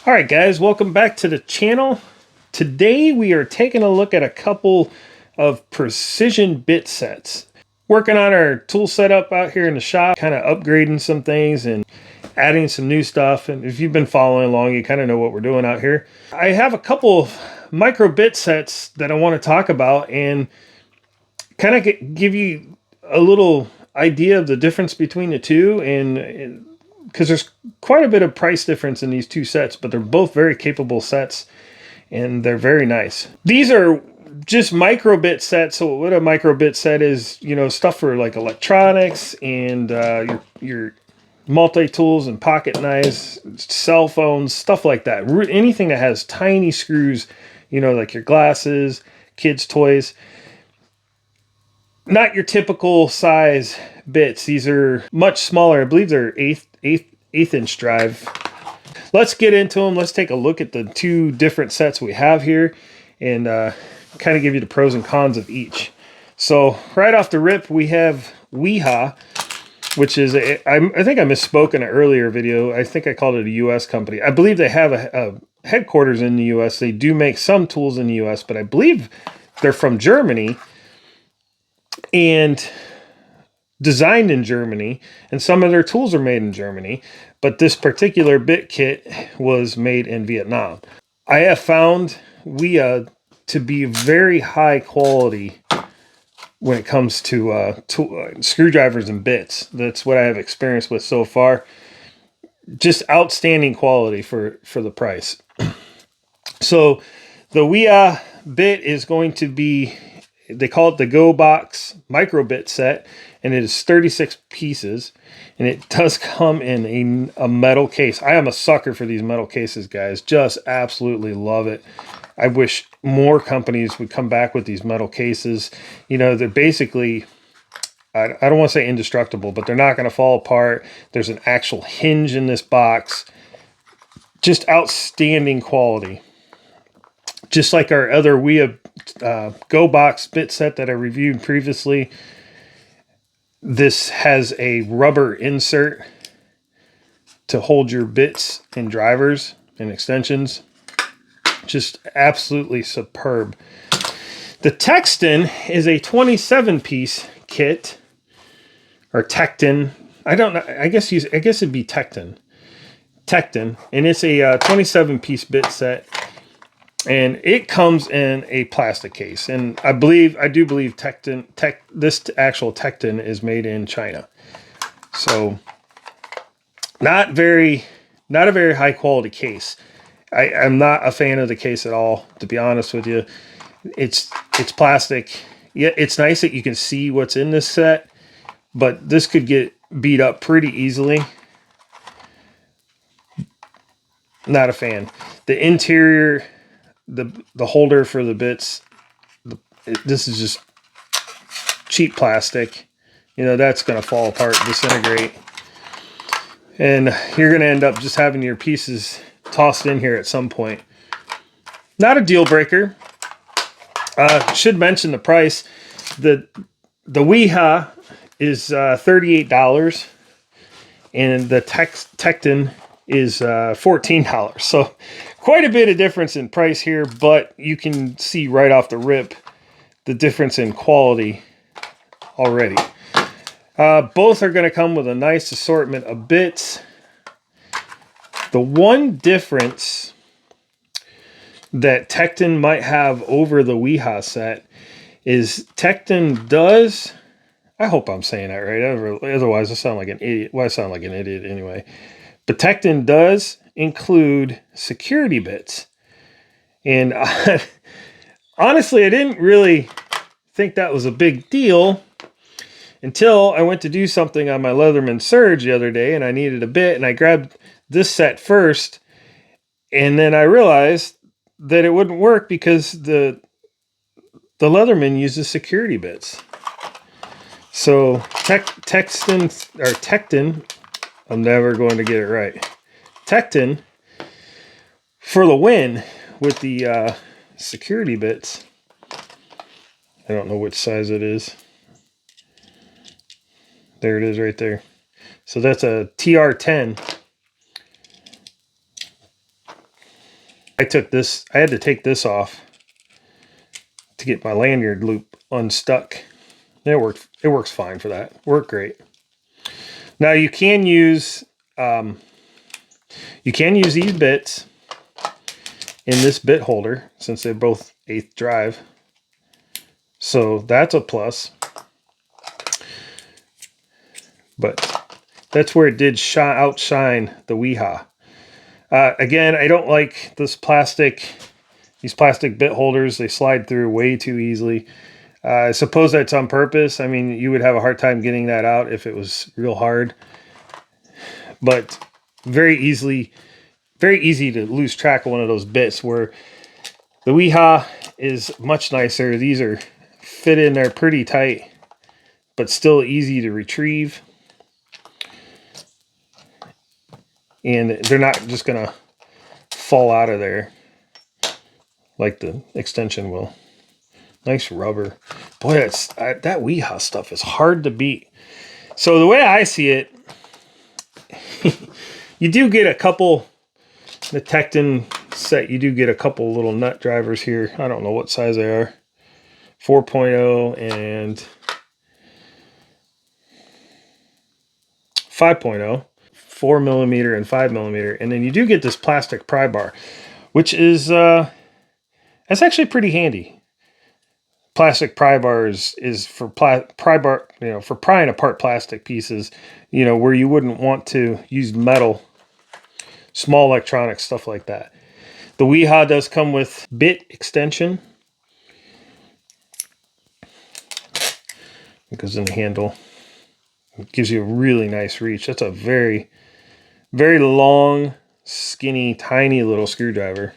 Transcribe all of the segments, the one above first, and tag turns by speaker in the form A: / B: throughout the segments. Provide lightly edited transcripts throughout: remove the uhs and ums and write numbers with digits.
A: All right, guys, welcome back to the channel. Today we are taking a look at a couple of precision bit sets. Working on our tool setup out here in the shop, kind of upgrading some things and adding some new stuff. And if you've been following along, you kind of know what we're doing out here. I have a couple of micro bit sets that I want to talk about and kind of give you a little idea of the difference between the two, and because there's quite a bit of price difference in these two sets, but they're both very capable sets and they're very nice. These are just microbit sets. So what a microbit set is, you know, stuff for like electronics and your multi-tools and pocket knives, cell phones, stuff like that. Anything that has tiny screws, you know, like your glasses, kids' toys. Not your typical size bits. These are much smaller. I believe they're eighth inch drive. Let's get into them. Let's take a look at the two different sets we have here and kind of give you the pros and cons of each. So right off the rip, we have Wiha, which is I think I misspoke in an earlier video. I think I called it a U.S. company. I believe they have a headquarters in the U.S. They do make some tools in the U.S., but I believe they're from Germany and designed in Germany, and some of their tools are made in Germany, but this particular bit kit was made in Vietnam. I have found Wiha to be very high quality when it comes to screwdrivers and bits. That's what I have experience with so far. Just outstanding quality for the price. So the Wiha bit is going to be, they call it the Go Box microbit set, and it is 36 pieces, and it does come in a metal case. I am a sucker for these metal cases, guys. Just absolutely love it. I wish more companies would come back with these metal cases. You know, they're basically, I don't want to say indestructible, but they're not going to fall apart. There's an actual hinge in this box. Just outstanding quality. Just like our other Wiha Go Box bit set that I reviewed previously, this has a rubber insert to hold your bits and drivers and extensions. Just absolutely superb. The Tekton is a 27-piece kit, or Tekton. I don't know. I guess it'd be Tekton. Tekton, and it's a 27-piece bit set. And it comes in a plastic case, and I do believe this actual Tekton is made in China. So not a very high quality case. I'm not a fan of the case at all, to be honest with you. It's plastic. Yeah, it's nice that you can see what's in this set, but this could get beat up pretty easily. Not a fan. The interior, the holder for the bits, this is just cheap plastic. You know, that's going to fall apart, disintegrate. And you're going to end up just having your pieces tossed in here at some point. Not a deal breaker. Should mention the price. The Wiha is $38, and the Tekton is $14. So quite a bit of difference in price here, but you can see right off the rip the difference in quality already. Both are going to come with a nice assortment of bits. The one difference that Tekton might have over the Wiha set is Tekton does, I hope I'm saying that right, otherwise I sound like an idiot. Well, I sound like an idiot anyway. But Tekton does include security bits. And honestly, I didn't really think that was a big deal until I went to do something on my Leatherman Surge the other day, and I needed a bit, and I grabbed this set first, and then I realized that it wouldn't work because the Leatherman uses security bits. So Tekton, I'm never going to get it right. Tekton for the win with the security bits. I don't know which size it is. There it is right there. So that's a TR10. I had to take this off to get my lanyard loop unstuck. And it works fine for that. Worked great. Now you can use these bits in this bit holder since they're both 1/8 drive. So that's a plus. But that's where it did outshine the Wiha. Again, I don't like these plastic bit holders. They slide through way too easily. I suppose that's on purpose. I mean, you would have a hard time getting that out if it was real hard. But very easy to lose track of one of those bits, where the Wiha is much nicer. These are fit in there pretty tight, but still easy to retrieve. And they're not just gonna fall out of there like the extension will. Nice rubber. Boy, that Wiha stuff is hard to beat. So the way I see it, you do get a couple, the Tekton set, you do get a couple little nut drivers here. I don't know what size they are. 4.0 and 5.0. 4mm and 5mm. And then you do get this plastic pry bar, which is, that's actually pretty handy. Plastic pry bar is for pry bar, for prying apart plastic pieces, where you wouldn't want to use metal, small electronics, stuff like that. The Wiha does come with bit extension. It goes in the handle. It gives you a really nice reach. That's a very, very long, skinny, tiny little screwdriver.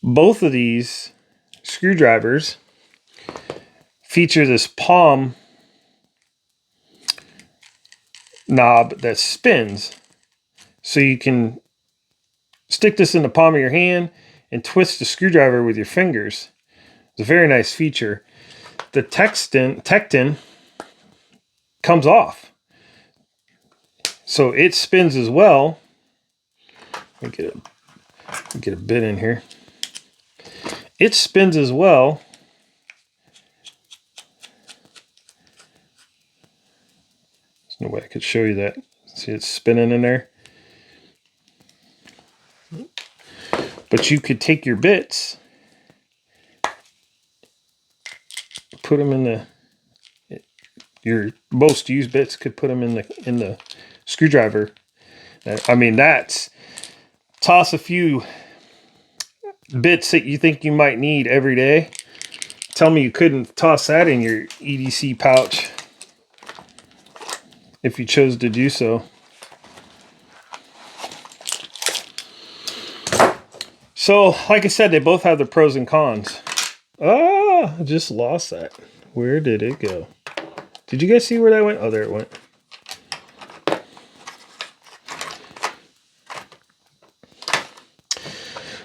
A: Both of these screwdrivers feature this palm knob that spins. So you can stick this in the palm of your hand and twist the screwdriver with your fingers. It's a very nice feature. The Tekton comes off. So it spins as well. Let me get a bit in here. It spins as well. There's no way I could show you that. See, it's spinning in there. But you could take your bits, put them in your most used bits, could put them in the screwdriver. I mean, toss a few bits that you think you might need every day. Tell me you couldn't toss that in your EDC pouch if you chose to do so. So, like I said, they both have the pros and cons. Ah, I just lost that. Where did it go? Did you guys see where that went? Oh, there it went.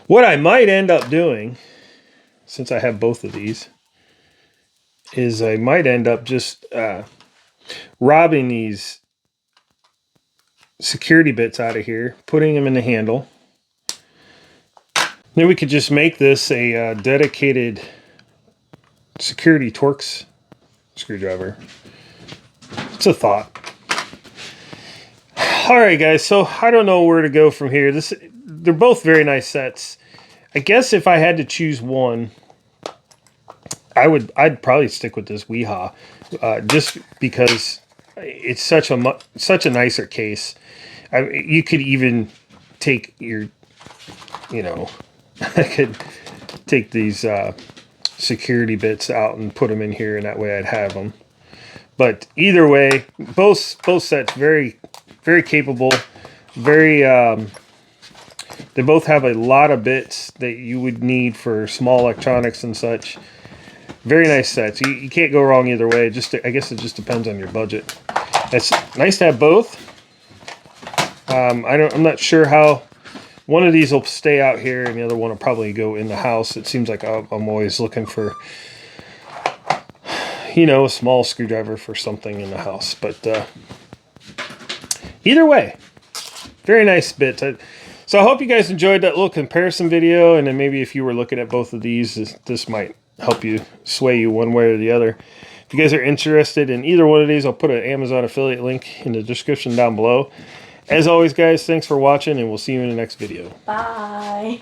A: What I might end up doing, since I have both of these, is I might end up just robbing these security bits out of here, putting them in the handle. Then we could just make this a dedicated security Torx screwdriver. It's a thought. All right, guys. So I don't know where to go from here. They're both very nice sets. I guess if I had to choose one, I'd probably stick with this Wiha, just because it's such a nicer case. You could even take your, I could take these security bits out and put them in here, and that way I'd have them. But either way, both sets very, very capable, very. They both have a lot of bits that you would need for small electronics and such. Very nice sets. You can't go wrong either way. I guess it just depends on your budget. It's nice to have both. I'm not sure how one of these will stay out here and the other one will probably go in the house. It seems like I'm always looking for, a small screwdriver for something in the house. But Either way, very nice bit. So I hope you guys enjoyed that little comparison video, and then maybe if you were looking at both of these, this might help you sway you one way or the other. If you guys are interested in either one of these, I'll put an Amazon affiliate link in the description down below. As always, guys, thanks for watching, and we'll see you in the next video.
B: Bye.